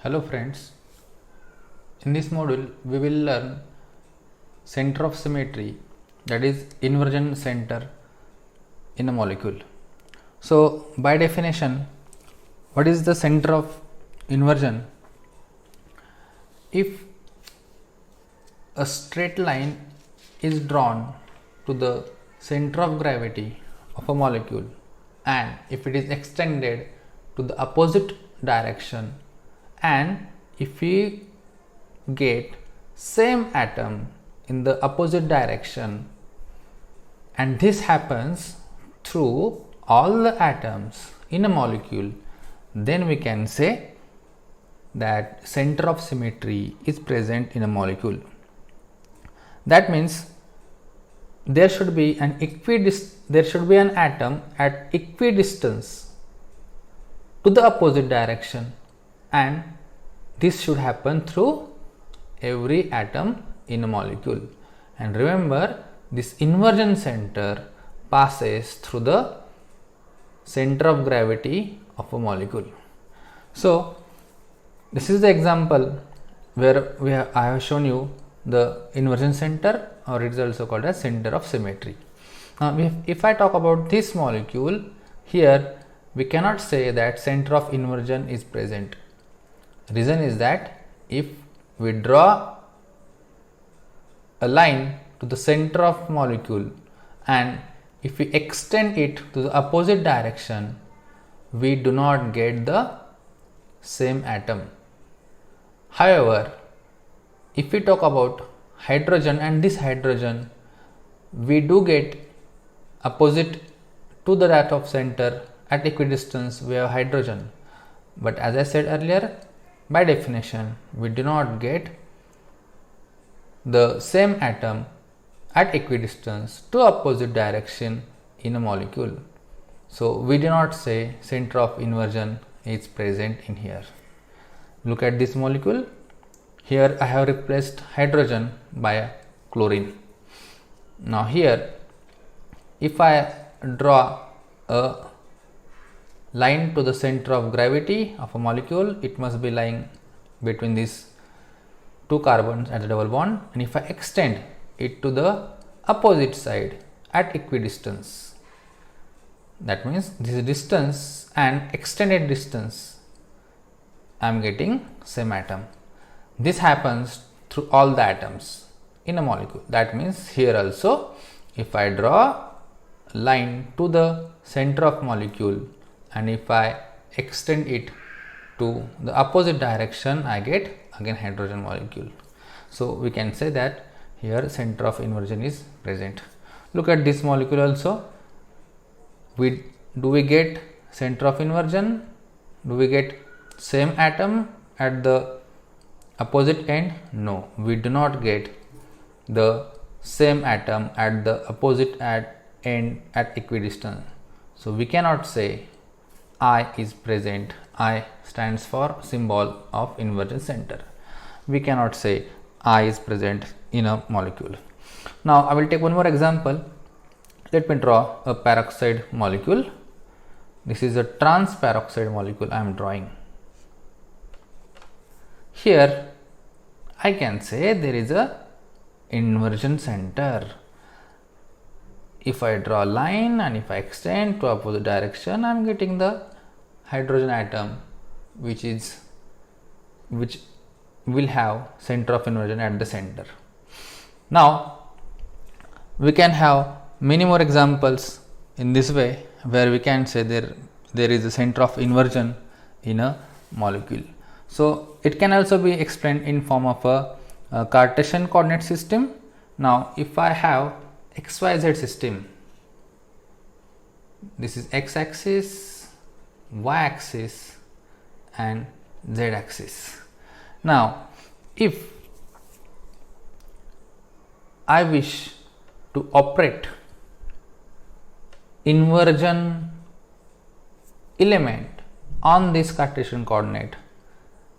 Hello friends, in this module we will learn center of symmetry, that is inversion center in a molecule. So by definition, what is the center of inversion? If a straight line is drawn to the center of gravity of a molecule and if it is extended to the opposite direction, and if we get same atom in the opposite direction, and this happens through all the atoms in a molecule, then we can say that center of symmetry is present in a molecule. That means there should be an atom at equidistance to the opposite direction, and this should happen through every atom in a molecule. And remember, this inversion center passes through the center of gravity of a molecule. So this is the example where I have shown you the inversion center, or it is also called as center of symmetry. Now if I talk about this molecule, here we cannot say that center of inversion is present. Reason is that if we draw a line to the center of molecule and if we extend it to the opposite direction, we do not get the same atom. However, if we talk about hydrogen and this hydrogen, we do get opposite to the that of center at equidistance we have hydrogen. But as I said earlier, by definition, we do not get the same atom at equidistance to opposite direction in a molecule. So we do not say center of inversion is present in here. Look at this molecule. Here I have replaced hydrogen by a chlorine. Now here, if I draw a line to the center of gravity of a molecule, it must be lying between these two carbons at the double bond, and if I extend it to the opposite side at equidistance, that means this distance and extended distance, I am getting same atom. This happens through all the atoms in a molecule. That means here also, if I draw a line to the center of molecule and if I extend it to the opposite direction, I get again hydrogen molecule. So we can say that here center of inversion is present. Look at this molecule also. Do we get center of inversion? Do we get same atom at the opposite end? No, we do not get the same atom at the opposite end at equidistance. So we cannot say I is present. I stands for symbol of inversion center. We cannot say I is present in a molecule. Now I will take one more example. Let me draw a peroxide molecule. This is a trans peroxide molecule I am drawing. Here I can say there is a inversion center. If I draw a line and if I extend to opposite direction, I am getting the hydrogen atom which will have center of inversion at the center. Now we can have many more examples in this way where we can say there is a center of inversion in a molecule. So it can also be explained in form of a Cartesian coordinate system. Now if I have XYZ system, this is x axis, y axis and z axis. Now if I wish to operate inversion element on this Cartesian coordinate,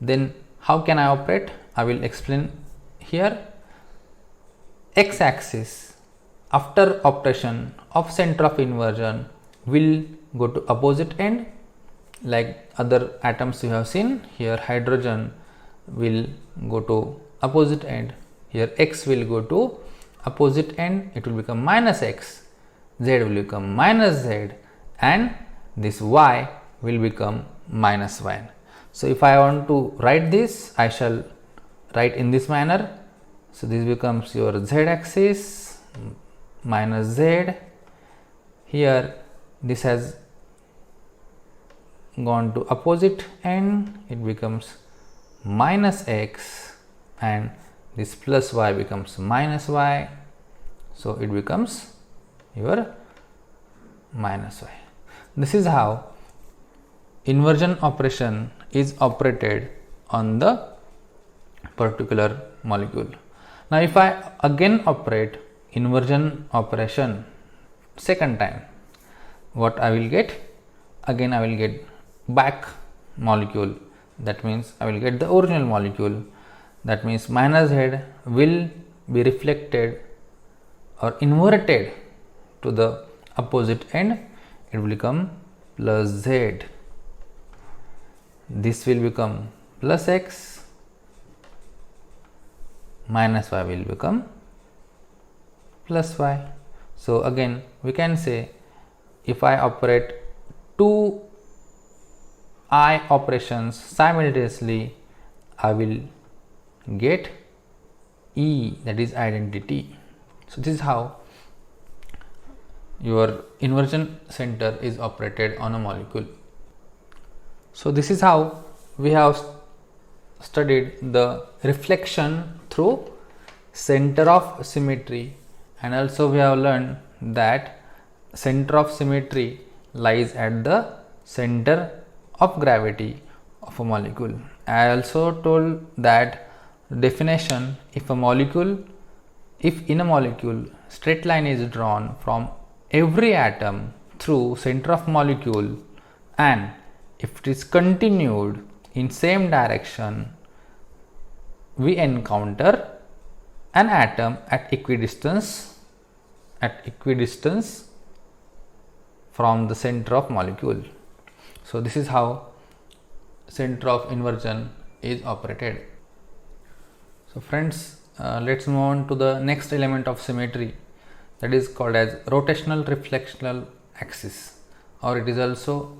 then how can I operate? I will explain here. X axis after operation of center of inversion will go to opposite end like other atoms you have seen. Here hydrogen will go to opposite end, here x will go to opposite end, it will become minus x, z will become minus z, and this y will become minus y. So if I want to write this, I shall write in this manner. So this becomes your z axis minus z. Here this has gone to opposite end, it becomes minus x, and this plus y becomes minus y. So it becomes your minus y. This is how inversion operation is operated on the particular molecule. Now if I again operate inversion operation second time, what I will get? Again I will get back molecule, that means I will get the original molecule, that means minus z will be reflected or inverted to the opposite end, it will become plus z, this will become plus x, minus y will become plus y. So again we can say, if I operate two I operations simultaneously, I will get E, that is identity. So this is how your inversion center is operated on a molecule. So this is how we have studied the reflection through center of symmetry, and also we have learned that center of symmetry lies at the center of gravity of a molecule. I also told that definition, if in a molecule straight line is drawn from every atom through center of molecule, and if it is continued in same direction, we encounter an atom at equidistance from the center of molecule. So this is how center of inversion is operated. So friends, let's move on to the next element of symmetry, that is called as rotational reflectional axis, or it is also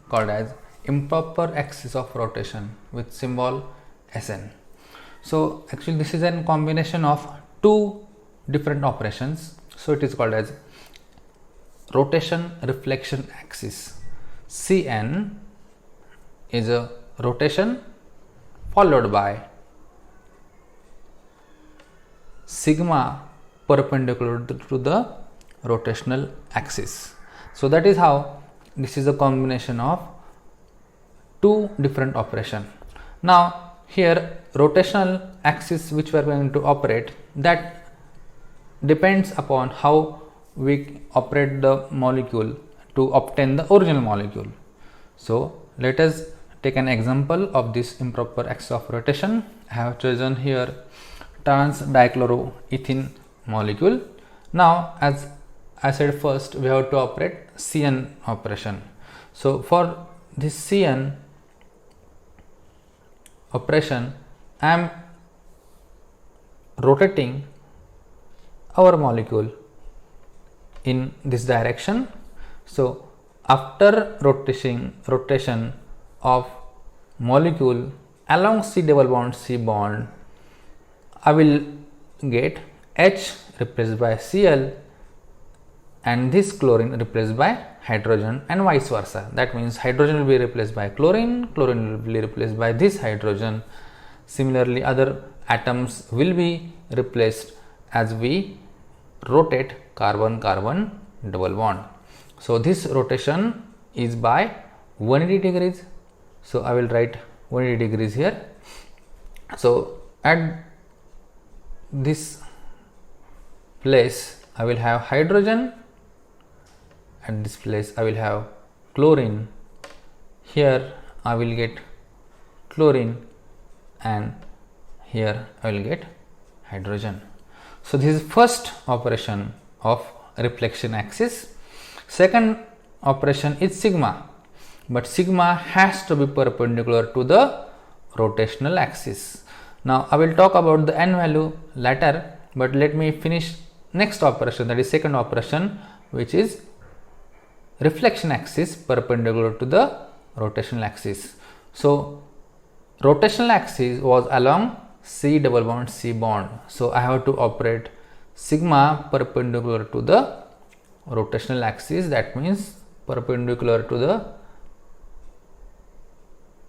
called as improper axis of rotation with symbol Sn. So actually this is a combination of two different operations, so it is called as rotation reflection axis. Cn is a rotation followed by sigma perpendicular to the rotational axis. So that is how this is a combination of two different operation. Now here rotational axis which we are going to operate, that depends upon how we operate the molecule to obtain the original molecule. So let us take an example of this improper axis of rotation. I have chosen here trans dichloroethene molecule. Now as I said, first we have to operate Cn operation. So for this Cn operation, I am rotating our molecule in this direction. So after rotation of molecule along C double bond C bond, I will get H replaced by Cl and this chlorine replaced by hydrogen, and vice versa. That means hydrogen will be replaced by chlorine, chlorine will be replaced by this hydrogen. Similarly, other atoms will be replaced as we rotate carbon-carbon double bond. So this rotation is by 180 degrees. So I will write 180 degrees here. So at this place I will have hydrogen, at this place I will have chlorine, here I will get chlorine, and here I will get hydrogen. So this is first operation of reflection axis. Second operation is sigma. but sigma has to be perpendicular to the rotational axis. Now I will talk about the n value later, but let me finish next operation, that is second operation, which is reflection axis perpendicular to the rotational axis. So rotational axis was along C double bond C bond, so I have to operate sigma perpendicular to the rotational axis, that means perpendicular to the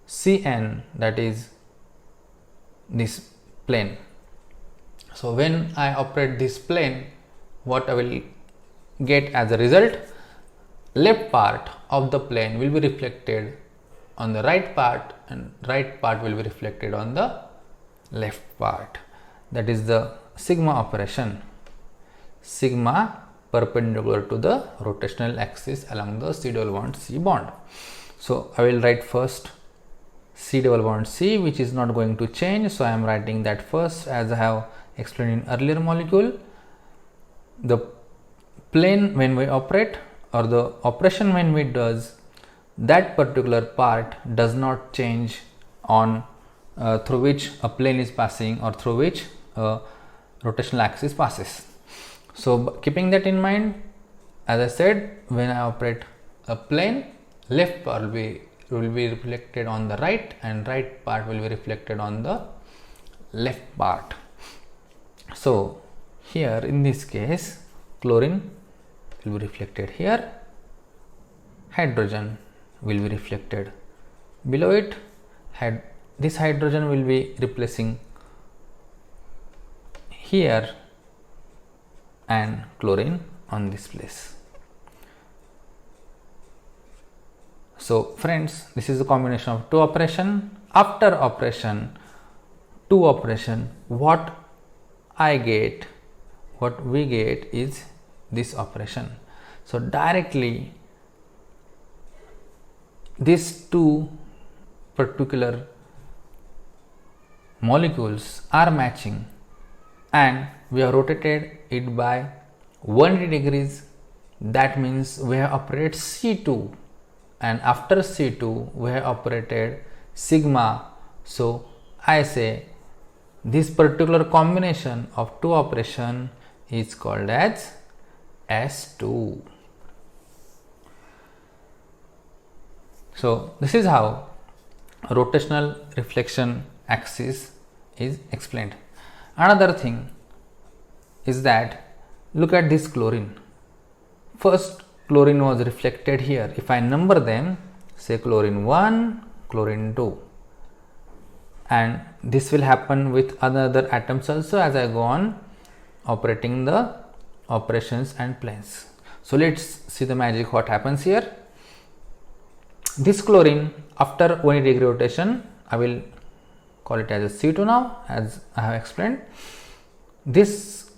Cn, that is this plane. So when I operate this plane, what I will get as a result, left part of the plane will be reflected on the right part and right part will be reflected on the left part. That is the sigma operation, sigma perpendicular to the rotational axis along the C double bond C bond. So I will write first C double bond C, which is not going to change, so I am writing that first as I have explained in earlier molecule. The plane when we operate, or the operation when we does, that particular part does not change on through which a plane is passing or through which a rotational axis passes. So keeping that in mind, as I said, when I operate a plane, left part will be reflected on the right and right part will be reflected on the left part. So here in this case, chlorine will be reflected here, hydrogen will be reflected below it, this hydrogen will be replacing here and chlorine on this place. So friends, this is a combination of two operation. After operation, two operation, what we get is this operation. So directly these two particular molecules are matching and we have rotated it by 180 degrees. That means we have operated C2, and after C2 we have operated sigma. So I say this particular combination of two operation is called as S2. So this is how rotational reflection axis is explained. Another thing is that, look at this chlorine. First chlorine was reflected here. If I number them, say chlorine 1, chlorine 2, and this will happen with other atoms also as I go on operating the operations and planes. So let's see the magic what happens here. This chlorine, after 180 degree rotation, I will call it as a C2 now, as I have explained. This,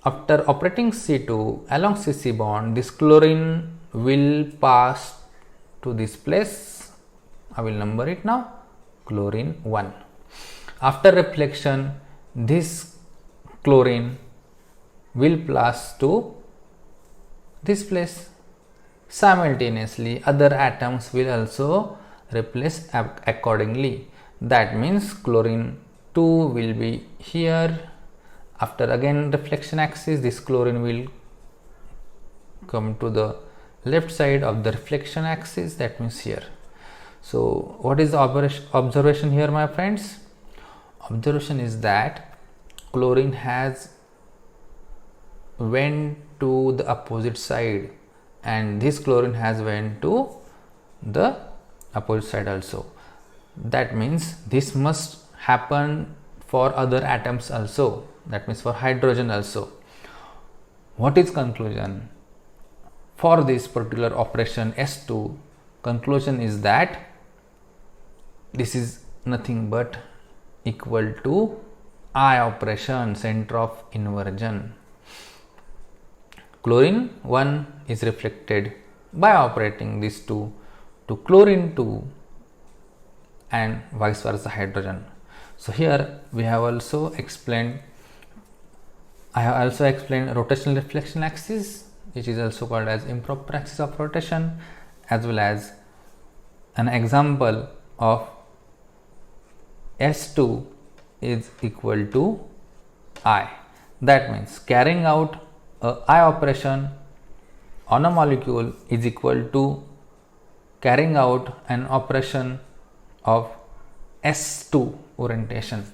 after operating C2 along CC bond, this chlorine will pass to this place. I will number it now, chlorine 1. After reflection, this chlorine will pass to this place. Simultaneously, other atoms will also replace accordingly. That means chlorine 2 will be here. After again reflection axis, this chlorine will come to the left side of the reflection axis, that means here. So what is the observation here, my friends? Observation is that chlorine has went to the opposite side and this chlorine has went to the opposite side also. That means this must happen for other atoms also, that means for hydrogen also. What is conclusion? For this particular operation S2, conclusion is that this is nothing but equal to I operation, center of inversion. Chlorine 1 is reflected by operating these two to chlorine 2 and vice versa hydrogen. So here we have also explained, I have also explained rotational reflection axis, which is also called as improper axis of rotation, as well as an example of S2 is equal to I. That means carrying out a I operation on a molecule is equal to carrying out an operation of S2 orientation.